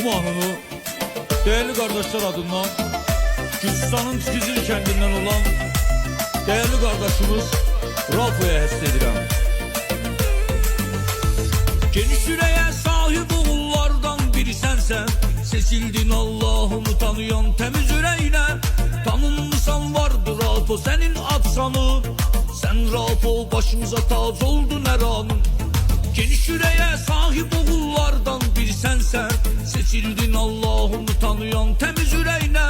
Bu mahnını değerli kardeşler adından Gürcistan'ın Tkizil kendinden olan değerli kardeşimiz Rafo'ya hesd edirəm. Geniş yüreğe sahip oğullardan biri sensen, seçildin Allah'ını tanıyan temiz yüreğine. Tanınmışsan vardır Rafo senin adsanı. Sen Rafo başımıza tac oldun her anın. Geniş yüreğe sahip oğullardan biri sensen, seçildin Allah'ını tanıyan temiz yüreğine.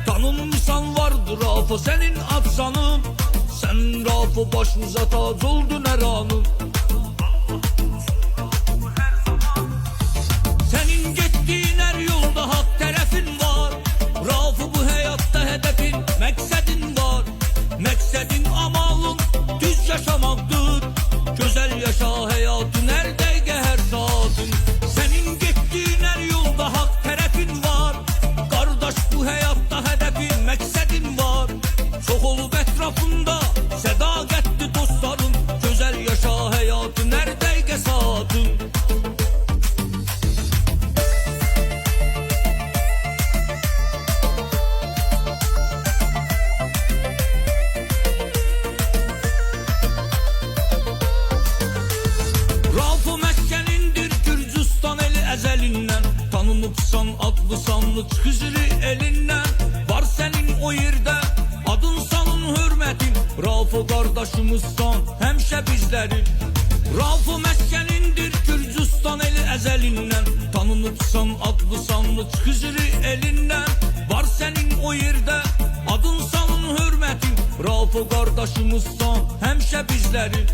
Tanınmışsan vardır Rafo senin adsanı. Sen Rafo başımıza tac oldun her anın. Senin gittiğin her yolda hak tarafın var. Rafo bu hayatta hedefin, meksedin var. Meksedin amalın düz yaşamaktır. Güzel yaşa hayatın her dakika her saatin. Senin gittiğin her yolda hak tarafın var. Kardeş bu hayatta hedefin, meksedin var. Çok olup etrafında sadakatli dostların. Güzel yaşa hayatın her dakika saatin. Tanınıpsan adlı sanlı Tkizili elinden. Var senin o yerde adın sanın hürmetin. Rafo kardeşimizsan hemşe bizlerin. Rafo meskenindir Gürcistan eli ezelinden. Tanınıpsan adlı sanlı Tkizili elinden. Var senin o yerde adın sanın hürmetin. Rafo kardeşimizsan hemşe bizlerin.